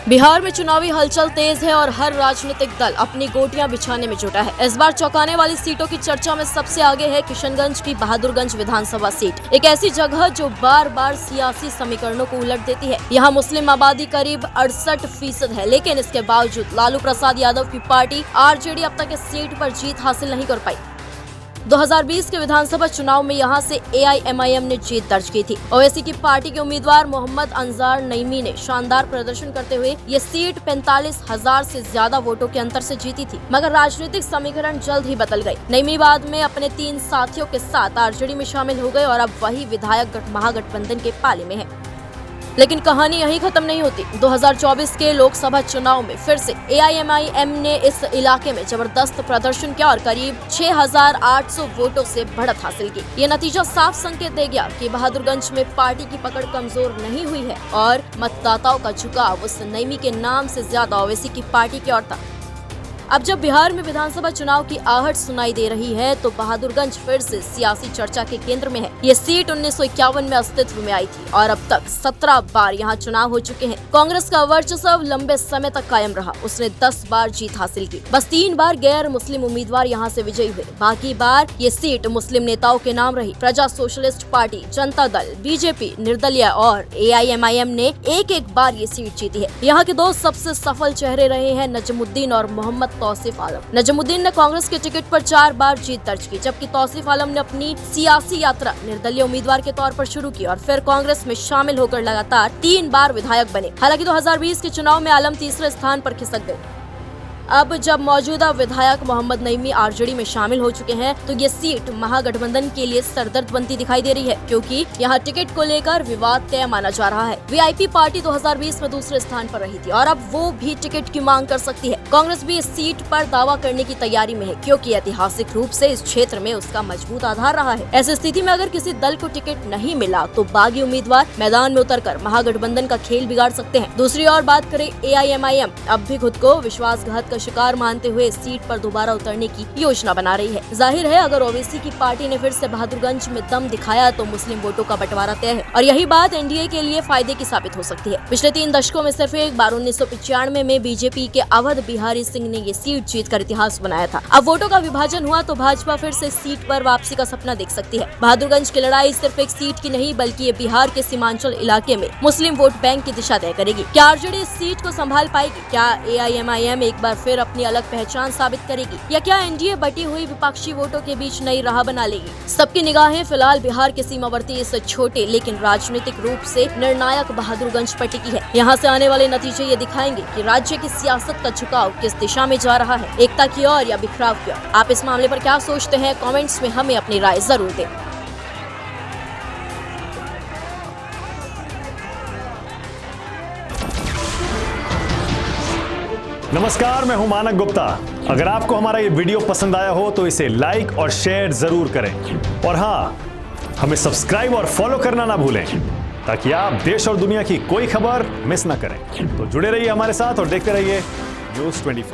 बिहार में चुनावी हलचल तेज है और हर राजनीतिक दल अपनी गोटियां बिछाने में जुटा है। इस बार चौंकाने वाली सीटों की चर्चा में सबसे आगे है किशनगंज की बहादुरगंज विधानसभा सीट। एक ऐसी जगह जो बार बार सियासी समीकरणों को उलट देती है। यहाँ मुस्लिम आबादी करीब 68% है, लेकिन इसके बावजूद लालू प्रसाद यादव की पार्टी आरजेडी अब तक इस सीट पर जीत हासिल नहीं कर पाई। 2020 के विधानसभा चुनाव में यहां से एआईएमआईएम ने जीत दर्ज की थी। ओवैसी की पार्टी के उम्मीदवार मोहम्मद अंजार नईमी ने शानदार प्रदर्शन करते हुए ये सीट 45,000 से ज्यादा वोटों के अंतर से जीती थी, मगर राजनीतिक समीकरण जल्द ही बदल गए। नईमी बाद में अपने 3 साथियों के साथ आरजेडी में शामिल हो गए और अब वही विधायक महागठबंधन के पाले में है। लेकिन कहानी यहीं खत्म नहीं होती। 2024 के लोकसभा चुनाव में फिर से एआईएमआईएम ने इस इलाके में जबरदस्त प्रदर्शन किया और करीब 6,800 वोटों से बढ़त हासिल की। ये नतीजा साफ संकेत दे गया कि बहादुरगंज में पार्टी की पकड़ कमजोर नहीं हुई है और मतदाताओं का झुकाव उस नईमी के नाम से ज्यादा ओवैसी की पार्टी की ओर था। अब जब बिहार में विधानसभा चुनाव की आहट सुनाई दे रही है तो बहादुरगंज फिर से सियासी चर्चा के केंद्र में है। ये सीट 1951 में अस्तित्व में आई थी और अब तक 17 बार यहाँ चुनाव हो चुके हैं। कांग्रेस का वर्चस्व लंबे समय तक कायम रहा। उसने 10 बार जीत हासिल की। बस 3 बार गैर मुस्लिम उम्मीदवार यहाँ से विजयी हुए। बाकी बार ये सीट मुस्लिम नेताओं के नाम रही। प्रजा socialist party, Janata Dal, BJP, निर्दलीय और एआईएमआईएम ने एक बार ये सीट जीती है। यहाँ के 2 सबसे सफल चेहरे रहे हैं नजमुद्दीन और मोहम्मद तौसीफ आलम। नजमुद्दीन ने कांग्रेस के टिकट पर 4 बार जीत दर्ज की, जबकि तौसीफ आलम ने अपनी सियासी यात्रा निर्दलीय उम्मीदवार के तौर पर शुरू की और फिर कांग्रेस में शामिल होकर लगातार 3 बार विधायक बने। हालांकि 2020 के चुनाव में आलम तीसरे स्थान पर खिसक गए। अब जब मौजूदा विधायक मोहम्मद नईमी आरजेडी में शामिल हो चुके हैं तो ये सीट महागठबंधन के लिए सरदर्द बनती दिखाई दे रही है, क्योंकि यहाँ टिकट को लेकर विवाद तय माना जा रहा है। वीआईपी पार्टी 2020 में दूसरे स्थान पर रही थी और अब वो भी टिकट की मांग कर सकती है। कांग्रेस भी इस सीट पर दावा करने की तैयारी में है, क्योंकि ऐतिहासिक रूप से इस क्षेत्र में उसका मजबूत आधार रहा है। ऐसी स्थिति में अगर किसी दल को टिकट नहीं मिला तो बागी उम्मीदवार मैदान में उतरकर महागठबंधन का खेल बिगाड़ सकते हैं। दूसरी ओर बात करें एआईएमआईएम, अब भी खुद को विश्वासघात का शिकार मानते हुए इस सीट पर दोबारा उतरने की योजना बना रही है। जाहिर है अगर ओवैसी की पार्टी ने फिर से बहादुरगंज में दम दिखाया तो मुस्लिम वोटों का बंटवारा तय है और यही बात एनडीए के लिए फायदे की साबित हो सकती है। पिछले 3 दशकों में सिर्फ एक बार 1995 में बीजेपी के अवध बिहारी सिंह ने ये सीट जीतकर इतिहास बनाया था। अब वोटों का विभाजन हुआ तो भाजपा फिर से सीट पर वापसी का सपना देख सकती है। बहादुरगंज की लड़ाई सिर्फ एक सीट की नहीं बल्कि ये बिहार के सीमांचल इलाके में मुस्लिम वोट बैंक की दिशा तय करेगी। क्या आरजेडी इस सीट को संभाल पाएगी? क्या एआईएमआईएम एक बार फिर अपनी अलग पहचान साबित करेगी या क्या एनडीए बटी हुई विपक्षी वोटों के बीच नई राह बना लेगी? सबकी निगाहें फिलहाल बिहार के सीमावर्ती इस छोटे लेकिन राजनीतिक रूप से निर्णायक बहादुरगंज पर टिकी है। यहाँ से आने वाले नतीजे ये दिखाएंगे कि राज्य की सियासत का झुकाव किस दिशा में जा रहा है, एकता की ओर या बिखराव की ओर। आप इस मामले पर क्या सोचते हैं? कमेंट्स में हमें अपनी राय जरूर दें। नमस्कार, मैं हूं मानक गुप्ता। अगर आपको हमारा ये वीडियो पसंद आया हो तो इसे लाइक और शेयर जरूर करें और हाँ, हमें सब्सक्राइब और फॉलो करना ना भूलें ताकि आप देश और दुनिया की कोई खबर मिस ना करें। तो जुड़े रहिए हमारे साथ और देखते रहिए News 24।